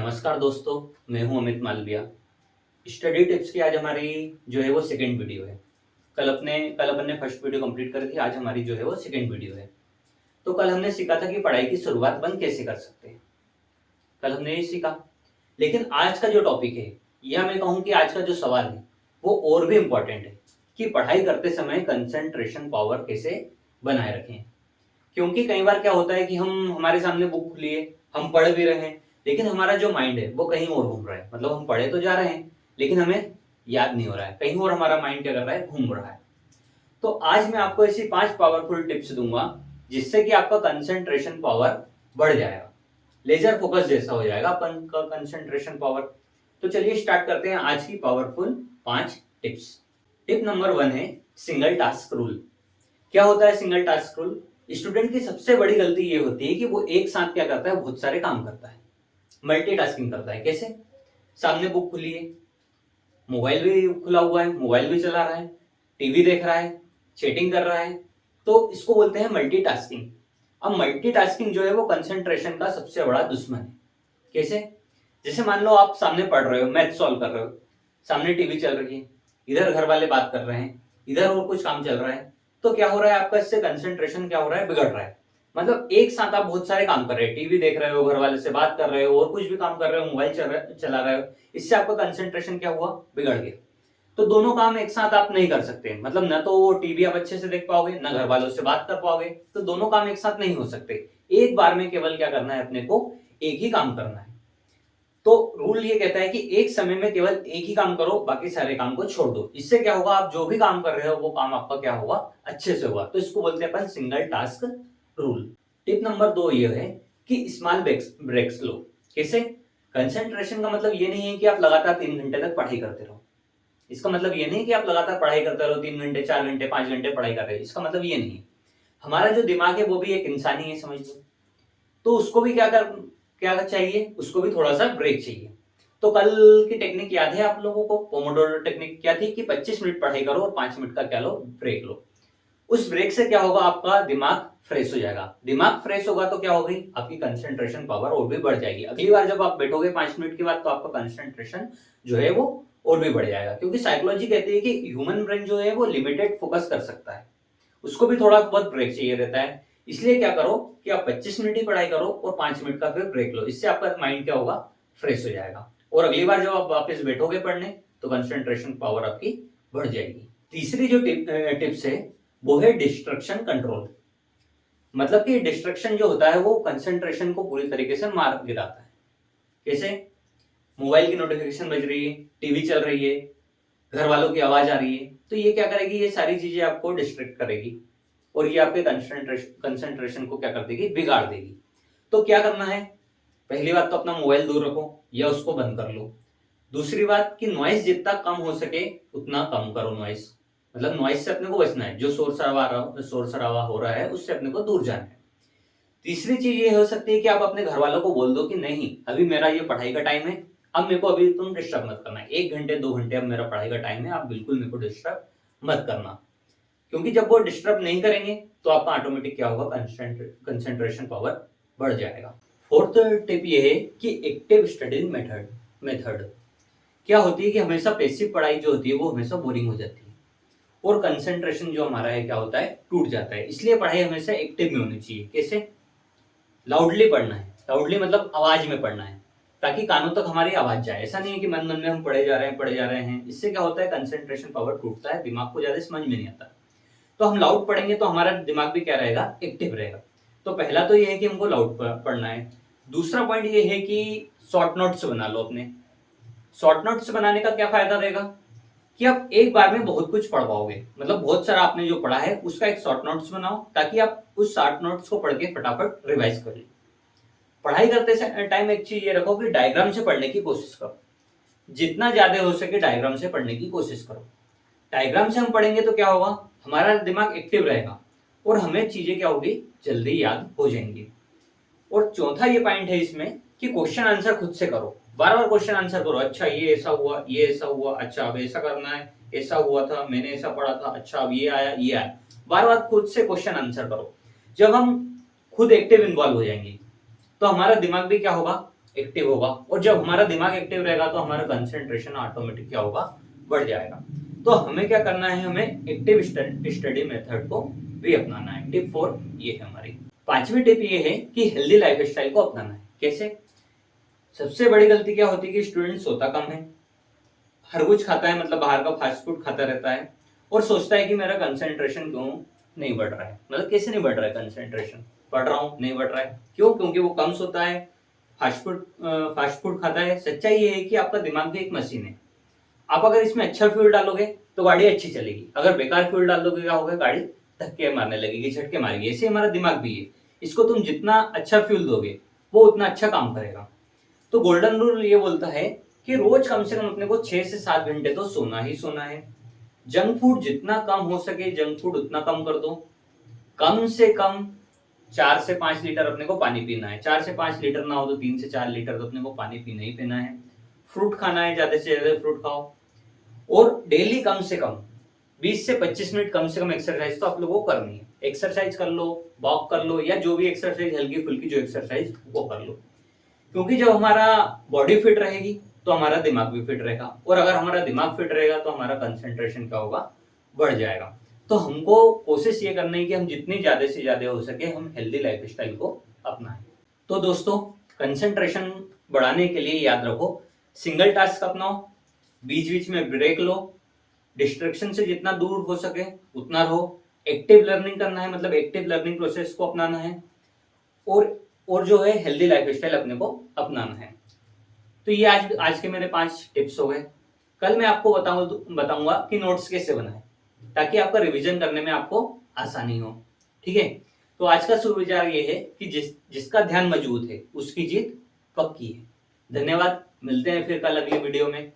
नमस्कार दोस्तों, मैं हूं अमित मालविया। स्टडी टिप्स की आज हमारी जो है वो सेकंड वीडियो है। कल अपन ने फर्स्ट वीडियो कंप्लीट करी थी, आज हमारी जो है वो सेकंड वीडियो है। तो कल हमने सीखा था कि पढ़ाई की शुरुआत बंद कैसे कर सकते हैं। कल हमने ये सीखा, लेकिन आज का जो टॉपिक है या मैं कहूँ कि आज का जो सवाल है वो और भी इम्पोर्टेंट है कि पढ़ाई करते समय कंसंट्रेशन पावर कैसे बनाए रखें। क्योंकि कई बार क्या होता है कि हम हमारे सामने बुक खुली है, हम पढ़ भी रहे हैं, लेकिन हमारा जो माइंड है वो कहीं और घूम रहा है। मतलब हम पढ़े तो जा रहे हैं, लेकिन हमें याद नहीं हो रहा है, कहीं और हमारा माइंड क्या कर रहा है, घूम रहा है। तो आज मैं आपको ऐसी 5 पावरफुल टिप्स दूंगा जिससे कि आपका कंसंट्रेशन पावर बढ़ जाएगा, लेजर फोकस जैसा हो जाएगा अपन का कंसंट्रेशन पावर। तो चलिए स्टार्ट करते हैं आज की पावरफुल 5 टिप्स। टिप नंबर 1 है सिंगल टास्क रूल। क्या होता है सिंगल टास्क रूल? स्टूडेंट की सबसे बड़ी गलती ये होती है कि वो एक साथ क्या करता है, बहुत सारे काम करता है, मल्टीटास्किंग करता है। कैसे? सामने बुक खुली है, मोबाइल भी खुला हुआ है, मोबाइल भी चला रहा है, टीवी देख रहा है, चैटिंग कर रहा है, तो इसको बोलते हैं मल्टीटास्किंग। अब मल्टीटास्किंग जो है वो कंसंट्रेशन का सबसे बड़ा दुश्मन है। कैसे? जैसे मान लो आप सामने पढ़ रहे हो, मैथ सॉल्व कर रहे हो, सामने टीवी चल रही है, इधर घर वाले बात कर रहे हैं, इधर और कुछ काम चल रहा है, तो क्या हो रहा है आपका, इससे कंसंट्रेशन क्या हो रहा है, बिगड़ रहा है। मतलब एक साथ आप बहुत सारे काम कर रहे हैं, टीवी देख रहे हो, घर वाले से बात कर रहे हो, और कुछ भी काम कर रहे हो, मोबाइल चला रहे हो, इससे आपका कंसंट्रेशन क्या हुआ, बिगड़ गया। तो दोनों काम एक साथ आप नहीं कर सकते। मतलब न तो वो टीवी आप अच्छे से देख पाओगे, न घर वालों से बात कर पाओगे, तो दोनों काम एक साथ नहीं हो सकते। एक बार में केवल क्या करना है, अपने को एक ही काम करना है। तो रूल ये कहता है कि एक समय में केवल एक ही काम करो, बाकी सारे काम को छोड़ दो। इससे क्या होगा, आप जो भी काम कर रहे हो वो काम आपका क्या होगा, अच्छे से होगा। तो इसको बोलते हैं अपन single task rule. Tip number 2 ये है कि स्मॉल ब्रेक्स लो। कैसे? कंसंट्रेशन का मतलब ये नहीं है कि आप लगातार 3 घंटे तक पढ़ाई करते रहो। इसका मतलब ये नहीं कि आप लगातार पढ़ाई करते रहो, 3 घंटे 4 घंटे 5 घंटे पढ़ाई कर रहे हो, इसका मतलब ये नहीं। हमारा जो दिमाग है वो भी एक इंसान ही है, समझ लो। तो उसको भी क्या चाहिए, उसको भी थोड़ा सा ब्रेक चाहिए। तो कल की टेक्निक याद है आप लोगों को? पोमोडोरो टेक्निक क्या थी कि 25 मिनट पढ़ाई करो और 5 मिनट का क्या लो, ब्रेक लो। उस ब्रेक से क्या होगा, आपका दिमाग फ्रेश हो जाएगा। दिमाग फ्रेश होगा तो क्या होगी, आपकी कंसंट्रेशन पावर और भी बढ़ जाएगी। अगली बार जब आप बैठोगे 5 मिनट के बाद, तो आपका कंसंट्रेशन जो है वो और भी बढ़ जाएगा। क्योंकि साइकोलॉजी कहती है कि ह्यूमन ब्रेन जो है वो लिमिटेड फोकस कर सकता है, उसको भी थोड़ा बहुत ब्रेक चाहिए रहता है। इसलिए क्या करो कि आप 25 मिनट ही पढ़ाई करो और 5 मिनट का फिर ब्रेक लो। इससे आपका माइंड क्या होगा, फ्रेश हो जाएगा। और अगली बार जब आप वापस बैठोगे पढ़ने, तो कंसंट्रेशन पावर आपकी बढ़ जाएगी। तीसरी जो टिप्स है वो है डिस्ट्रक्शन कंट्रोल। मतलब कि डिस्ट्रक्शन जो होता है वो कंसंट्रेशन को पूरी तरीके से मार गिराता है। कैसे? मोबाइल की नोटिफिकेशन बज रही है, टीवी चल रही है, घर वालों की आवाज आ रही है, तो ये क्या करेगी, ये सारी चीजें आपको डिस्ट्रैक्ट करेगी और ये आपके कंसंट्रेशन को क्या कर देगी, बिगाड़ देगी। तो क्या करना है, पहली बात तो अपना मोबाइल दूर रखो या उसको बंद कर लो। दूसरी बात कि नॉइस जितना कम हो सके उतना कम करो नॉइस। मतलब नॉइस से अपने को बचना है, जो शोर शराबा हो रहा है उससे अपने को दूर जाना है। तीसरी चीज ये हो सकती है कि आप अपने घर वालों को बोल दो कि नहीं, अभी मेरा ये पढ़ाई का टाइम है, अब मेरे को अभी तुम डिस्टर्ब मत करना, 1 घंटे 2 घंटे अब मेरा पढ़ाई का टाइम है, आप बिल्कुल मेरे को डिस्टर्ब मत करना। क्योंकि जब वो डिस्टर्ब नहीं करेंगे तो आपका ऑटोमेटिक क्या होगा, कंसंट्रेशन पावर बढ़ जाएगा। फोर्थ टिप ये है कि एक्टिव स्टडी मेथड मेथड क्या होती है कि हमेशा पैसिव पढ़ाई जो होती है वो हमेशा बोरिंग हो जाती है और कंसंट्रेशन जो हमारा है क्या होता है, टूट जाता है। इसलिए पढ़ाई हमेशा एक्टिव में होनी चाहिए। कैसे? लाउडली पढ़ना है, लाउडली मतलब आवाज में पढ़ना है, ताकि कानों तक हमारी आवाज जाए। ऐसा नहीं है कि मन मन में हम पढ़े जा रहे हैं। इससे क्या होता है, कंसंट्रेशन पावर टूटता है, दिमाग को ज्यादा समझ में नहीं आता। तो हम लाउड पढ़ेंगे तो हमारा दिमाग भी क्या रहेगा, एक्टिव रहेगा। तो पहला तो ये है कि हमको लाउड पढ़ना है। दूसरा पॉइंट ये है कि शॉर्ट नोट्स बना लो अपने। शॉर्ट नोट्स बनाने का क्या फायदा रहेगा कि आप एक बार में बहुत कुछ पढ़ पाओगे। मतलब बहुत सारा आपने जो पढ़ा है उसका एक शॉर्ट नोट्स बनाओ, ताकि आप उस शॉर्ट नोट्स को पढ़ के फटाफट रिवाइज कर लो। पढ़ाई करते टाइम एक चीज ये रखो कि डायग्राम से पढ़ने की कोशिश करो, जितना ज्यादा हो सके डायग्राम से पढ़ने की कोशिश करो। डायग्राम से हम पढ़ेंगे तो क्या होगा, हमारा दिमाग एक्टिव रहेगा और हमें चीजें क्या होगी, जल्दी याद हो जाएंगी। और चौथा ये पॉइंट है इसमें कि क्वेश्चन आंसर खुद से करो। बार बार क्वेश्चन आंसर करो, अच्छा ये ऐसा हुआ, ये ऐसा हुआ, अच्छा अब ऐसा करना है, ऐसा हुआ था, मैंने ऐसा पढ़ा था, अच्छा अब ये आया, ये आया। बार बार खुद से क्वेश्चन आंसर करो। जब हम खुद एक्टिव इन्वॉल्व हो जाएंगे तो हमारा दिमाग भी क्या होगा, एक्टिव होगा, और जब हमारा दिमाग एक्टिव रहेगा तो हमारा कंसंट्रेशन ऑटोमेटिक क्या होगा, बढ़ जाएगा। तो हमें क्या करना है, हमें एक्टिव स्टडी मेथड को भी अपनाना है। टिप 4 ये है हमारी। पांचवी टिप ये है कि हेल्दी लाइफस्टाइल को अपनाना है। कैसे? सबसे बड़ी गलती क्या होती है कि स्टूडेंट सोता कम है, हर कुछ खाता है, मतलब बाहर का फास्ट फूड खाता रहता है, और सोचता है कि मेरा कंसंट्रेशन क्यों नहीं बढ़ रहा है। मतलब कैसे नहीं बढ़ रहा है कंसंट्रेशन? बढ़ रहा हूँ, नहीं बढ़ रहा है। क्यों? क्योंकि वो कम सोता है, फास्ट फूड खाता है। सच्चाई ये है कि आपका दिमाग भी एक मशीन है। आप अगर इसमें अच्छा फ्यूल डालोगे तो गाड़ी अच्छी चलेगी, अगर बेकार फ्यूल डाल दोगे क्या होगा, गाड़ी धक्के मारने लगेगी, झटके मारेगी। ऐसे हमारा दिमाग भी है, इसको तुम जितना अच्छा फ्यूल दोगे वो उतना अच्छा काम करेगा। तो गोल्डन रूल ये बोलता है कि रोज कम से कम अपने को 6 से 7 घंटे तो सोना ही सोना है। जंक फूड जितना कम हो सके, जंक फूड उतना कम कर दो। कम से कम 4 से 5 लीटर अपने को पानी पीना है। 4 से 5 लीटर ना हो तो 3 से 4 लीटर तो अपने को पानी पीना ही पीना है। फ्रूट खाना है, ज्यादा से ज्यादा फ्रूट खाओ, और डेली कम से कम 20 से 25 मिनट कम से कम एक्सरसाइज तो आप लोगों को करनी है। एक्सरसाइज कर लो, वॉक कर लो, या जो भी एक्सरसाइज हल्की फुल्की जो एक्सरसाइज वो कर लो। क्योंकि जब हमारा बॉडी फिट रहेगी तो हमारा दिमाग भी फिट रहेगा, और अगर हमारा दिमाग फिट रहेगा तो हमारा कंसंट्रेशन क्या होगा, बढ़ जाएगा। तो हमको कोशिश ये करनी है कि हम जितनी ज्यादा से ज्यादा हो सके हम हेल्दी लाइफस्टाइल को अपनाएं। तो दोस्तों, कंसंट्रेशन बढ़ाने के लिए याद रखो, सिंगल टास्क अपनाओ, बीच बीच में ब्रेक लो, डिस्ट्रैक्शन से जितना दूर हो सके उतना रहो, एक्टिव लर्निंग करना है, मतलब एक्टिव लर्निंग प्रोसेस को अपनाना है, और जो है हेल्दी लाइफस्टाइल अपने को अपनाना है। तो ये आज आज के मेरे 5 टिप्स हो गए। कल मैं आपको बताऊंगा कि नोट्स कैसे बनाएं, ताकि आपका रिवीजन करने में आपको आसानी हो। ठीक है? तो आज का सुविचार ये है कि जिसका ध्यान मजबूत है उसकी जीत पक्की है। धन्यवाद, मिलते हैं फिर कल अगली वीडियो में।